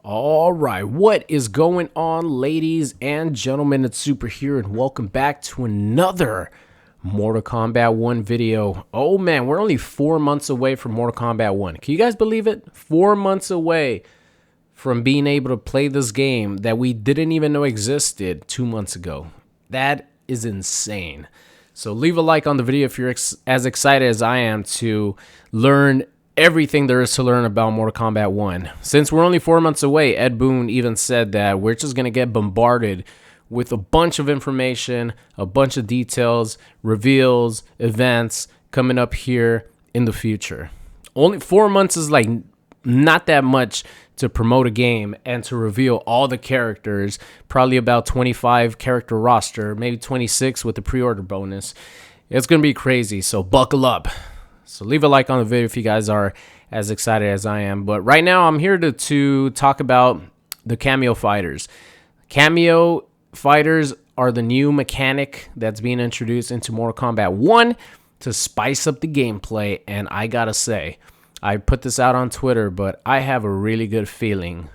All right, what is going on, ladies and gentlemen? It's Super here, and welcome back to another Mortal Kombat 1 video. Oh man, we're only 4 months away from Mortal Kombat 1. Can you guys believe it? 4 months away from being able to play this game that we didn't even know existed 2 months ago. That is insane. So leave a like on the video if you're as excited as I am to learn everything there is to learn about Mortal Kombat 1. Since we're only 4 months away, Ed Boon even said that we're just going to get bombarded with a bunch of information, a bunch of details, reveals, events coming up here in the future. Only 4 months is like not that much to promote a game and to reveal all the characters, probably about 25 character roster, maybe 26 with the pre-order bonus. It's going to be crazy, so buckle up. So leave a like on the video if you guys are as excited as I am. But right now I'm here to talk about the Kameo fighters. Kameo fighters are the new mechanic that's being introduced into Mortal Kombat 1 to spice up the gameplay. And I gotta say, I put this out on Twitter, but I have a really good feeling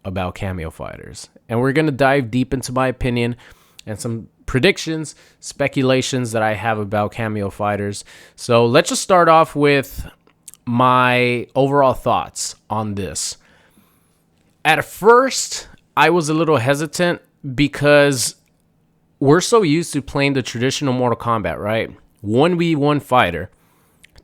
about Kameo fighters. And we're gonna dive deep into my opinion and some predictions, speculations that I have about Kameo fighters. So let's just start off with my overall thoughts on this. At first, I was a little hesitant because we're so used to playing the traditional Mortal Kombat, right? 1v1 fighter.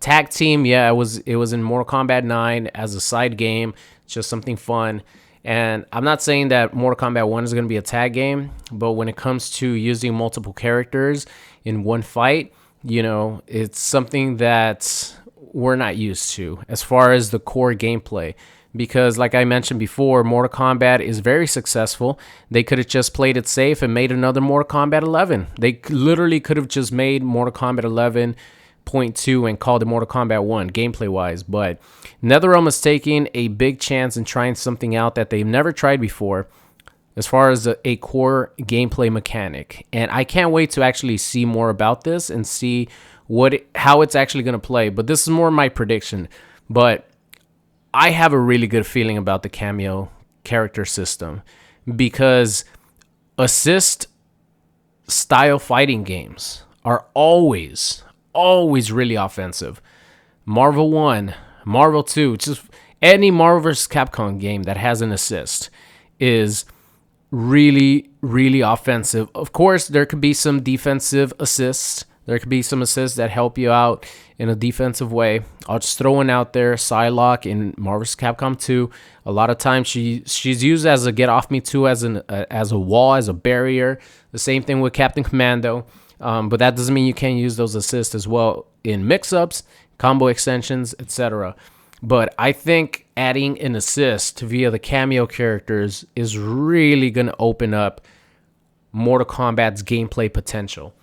Tag team, yeah, it was in Mortal Kombat 9 as a side game, just something fun. And I'm not saying that Mortal Kombat 1 is going to be a tag game, but when it comes to using multiple characters in one fight, you know, it's something that we're not used to as far as the core gameplay. Because like I mentioned before, Mortal Kombat is very successful. They could have just played it safe and made another Mortal Kombat 11. They literally could have just made Mortal Kombat 11.2 and called it Mortal Kombat 1 gameplay wise, but NetherRealm is taking a big chance and trying something out that they've never tried before as far as a core gameplay mechanic. And I can't wait to actually see more about this and see how it's actually going to play. But this is more my prediction. But I have a really good feeling about the Kameo character system because assist style fighting games are always really offensive. Marvel 1, Marvel 2, just any Marvel vs. Capcom game that has an assist is really offensive. Of course, there could be some defensive assists. There could be some assists that help you out in a defensive way. I'll just throw one out there. Psylocke in Marvel vs. Capcom 2. A lot of times she's used as a get off me too, as a wall, as a barrier. The same thing with Captain Commando. But that doesn't mean you can't use those assists as well in mix-ups, combo extensions, etc. But I think adding an assist via the Kameo characters is really going to open up Mortal Kombat's gameplay potential.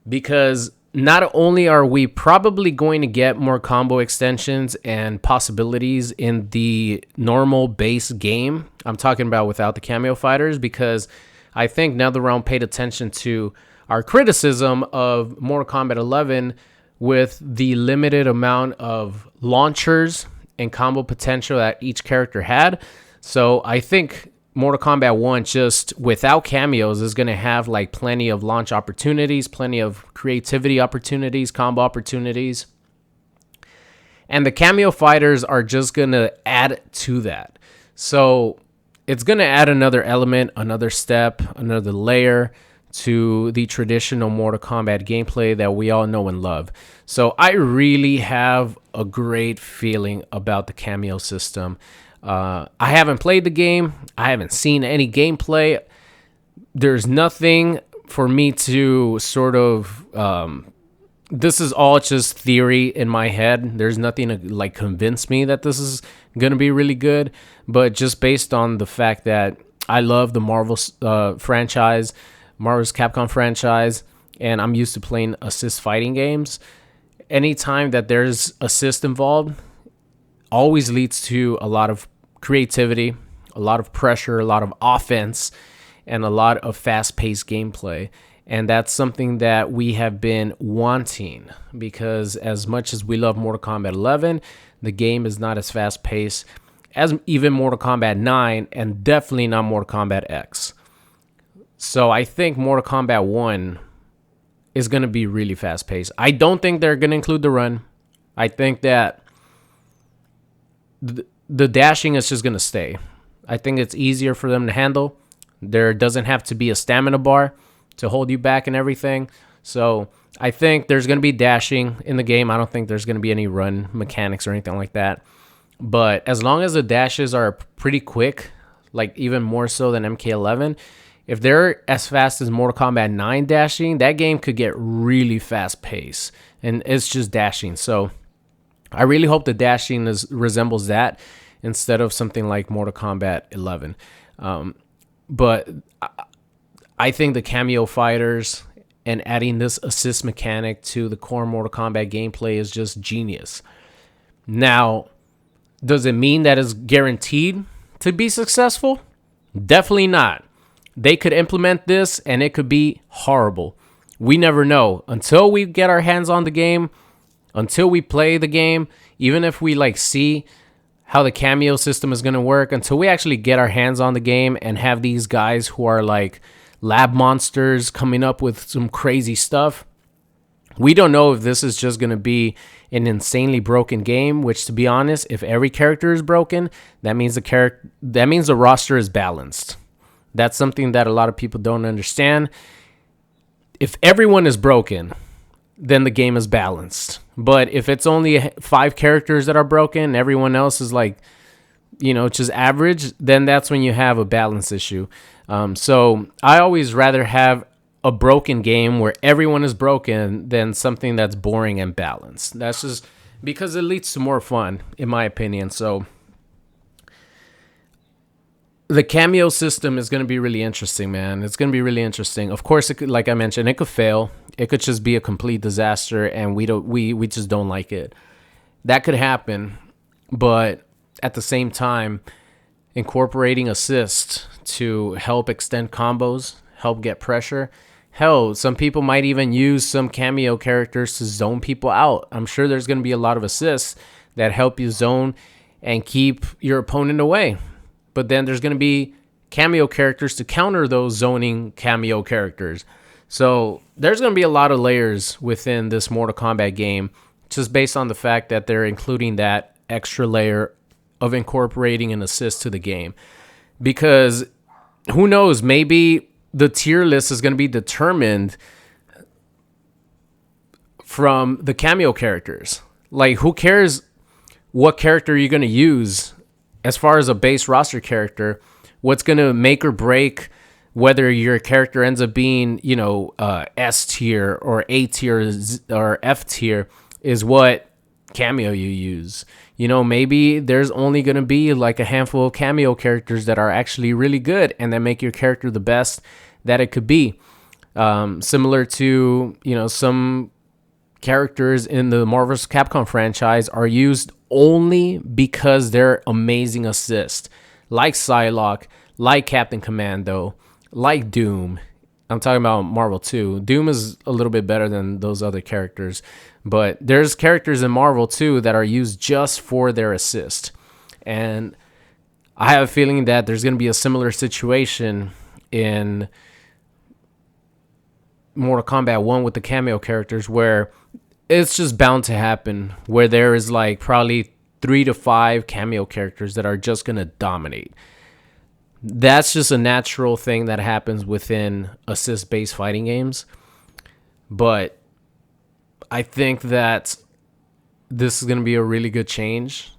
Because not only are we probably going to get more combo extensions and possibilities in the normal base game, I'm talking about without the Kameo fighters, because I think NetherRealm paid attention to our criticism of Mortal Kombat 11 with the limited amount of launchers and combo potential that each character had. So I think Mortal Kombat 1 just without cameos is going to have like plenty of launch opportunities, plenty of creativity opportunities, combo opportunities. And the Kameo fighters are just going to add to that. So it's going to add another element, another step, another layer to the traditional Mortal Kombat gameplay that we all know and love. So I really have a great feeling about the Kameo system. I haven't played the game. I haven't seen any gameplay. There's nothing for me to sort of... this is all just theory in my head. There's nothing to like convince me that this is going to be really good. But just based on the fact that I love the Marvel franchise, Marvel's Capcom franchise, and I'm used to playing assist fighting games. Anytime that there's assist involved, always leads to a lot of creativity, a lot of pressure, a lot of offense, and a lot of fast-paced gameplay. And that's something that we have been wanting because as much as we love Mortal Kombat 11, the game is not as fast-paced as even Mortal Kombat 9, and definitely not Mortal Kombat X. So I think Mortal Kombat 1 is going to be really fast-paced. I don't think they're going to include the run. I think that the dashing is just going to stay. I think it's easier for them to handle. There doesn't have to be a stamina bar to hold you back and everything. So I think there's going to be dashing in the game. I don't think there's going to be any run mechanics or anything like that. But as long as the dashes are pretty quick, like even more so than MK11, if they're as fast as Mortal Kombat 9 dashing, that game could get really fast paced. And it's just dashing. So I really hope the dashing resembles that instead of something like Mortal Kombat 11. But I think the Kameo fighters and adding this assist mechanic to the core Mortal Kombat gameplay is just genius. Now, does it mean that it's guaranteed to be successful? Definitely not. They could implement this and it could be horrible. We never know. Until we get our hands on the game, until we play the game, even if we like see how the Kameo system is going to work, until we actually get our hands on the game and have these guys who are like lab monsters coming up with some crazy stuff, we don't know if this is just going to be an insanely broken game, which, to be honest, if every character is broken, that means the roster is balanced. That's something that a lot of people don't understand. If everyone is broken, then the game is balanced. But if it's only 5 characters that are broken, everyone else is like, just average, then that's when you have a balance issue. So I always rather have a broken game where everyone is broken than something that's boring and balanced. That's just because it leads to more fun, in my opinion. So the Kameo system is going to be really interesting, man. It's going to be really interesting. Of course, it could, like I mentioned, it could fail. It could just be a complete disaster, and we just don't like it. That could happen, but at the same time, incorporating assist to help extend combos, help get pressure. Hell, some people might even use some Kameo characters to zone people out. I'm sure there's going to be a lot of assists that help you zone and keep your opponent away. But then there's going to be Kameo characters to counter those zoning Kameo characters. So there's going to be a lot of layers within this Mortal Kombat game, just based on the fact that they're including that extra layer of incorporating an assist to the game. Because who knows, maybe the tier list is going to be determined from the Kameo characters. Like, who cares what character you're going to use as far as a base roster character? What's going to make or break whether your character ends up being, S tier or A tier or F tier is what Kameo you use. Maybe there's only going to be like a handful of Kameo characters that are actually really good and that make your character the best that it could be. Similar to, some characters in the Marvel vs. Capcom franchise are used only because they're amazing assists, like Psylocke, like Captain Commando, like Doom. I'm talking about Marvel 2. Doom is a little bit better than those other characters, but there's characters in Marvel 2 that are used just for their assist. And I have a feeling that there's going to be a similar situation in Mortal Kombat 1 with the Kameo characters, where it's just bound to happen, where there is like probably 3 to 5 Kameo characters that are just going to dominate. That's just a natural thing that happens within assist-based fighting games. But I think that this is going to be a really good change,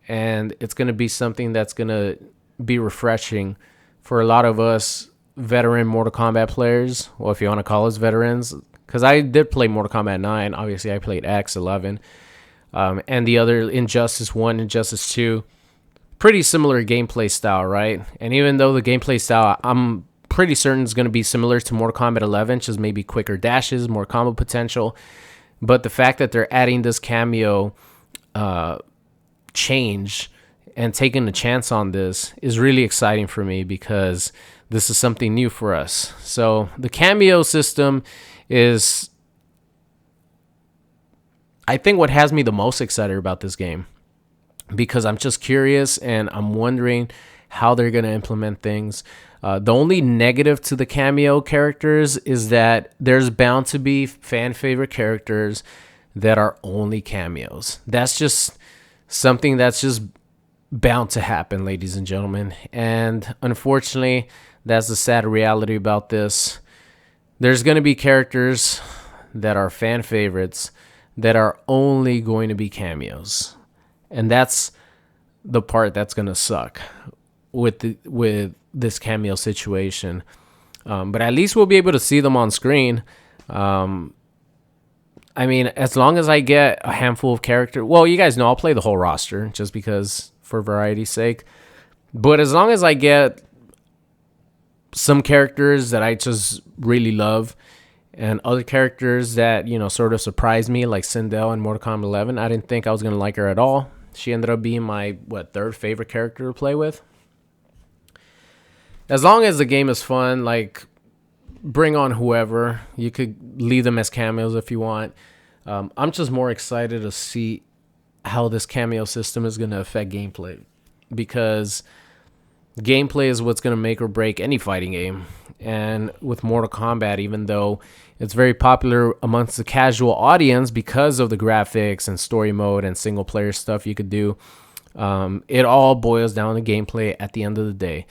and it's going to be something that's going to be refreshing for a lot of us veteran Mortal Kombat players. Well, if you want to call us veterans, because I did play Mortal Kombat 9. Obviously, I played X, 11, and the other Injustice 1, Injustice 2. Pretty similar gameplay style, right? And even though the gameplay style, I'm pretty certain is going to be similar to Mortal Kombat 11, just maybe quicker dashes, more combo potential. But the fact that they're adding this Kameo change and taking a chance on this is really exciting for me, because this is something new for us. So the Kameo system is, I think, what has me the most excited about this game. because I'm just curious and I'm wondering how they're going to implement things. The only negative to the cameo characters is that there's bound to be fan favorite characters that are only cameos. That's just something that's just bound to happen, ladies and gentlemen. And unfortunately, that's the sad reality about this. There's going to be characters that are fan favorites that are only going to be cameos. And that's the part that's going to suck with this cameo situation. But at least we'll be able to see them on screen. I mean, as long as I get a handful of characters, well, you guys know I'll play the whole roster just because, for variety's sake. But as long as I get some characters that I just really love and other characters that, you know, sort of surprised me, like Sindel in Mortal Kombat 11, I didn't think I was going to like her at all. She ended up being my, third favorite character to play with. As long as the game is fun, like, bring on whoever. You could leave them as cameos if you want. I'm just more excited to see how this cameo system is going to affect gameplay, because gameplay is what's going to make or break any fighting game. And with Mortal Kombat, even though it's very popular amongst the casual audience because of the graphics and story mode and single player stuff you could do, it all boils down to gameplay at the end of the day.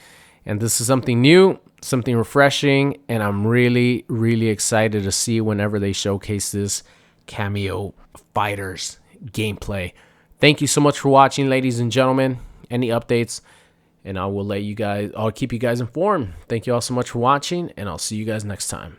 And this is something new, something refreshing, and I'm really, really excited to see whenever they showcase this cameo fighters gameplay. Thank you so much for watching, ladies and gentlemen. Any updates, and I'll keep you guys informed. Thank you all so much for watching, and I'll see you guys next time.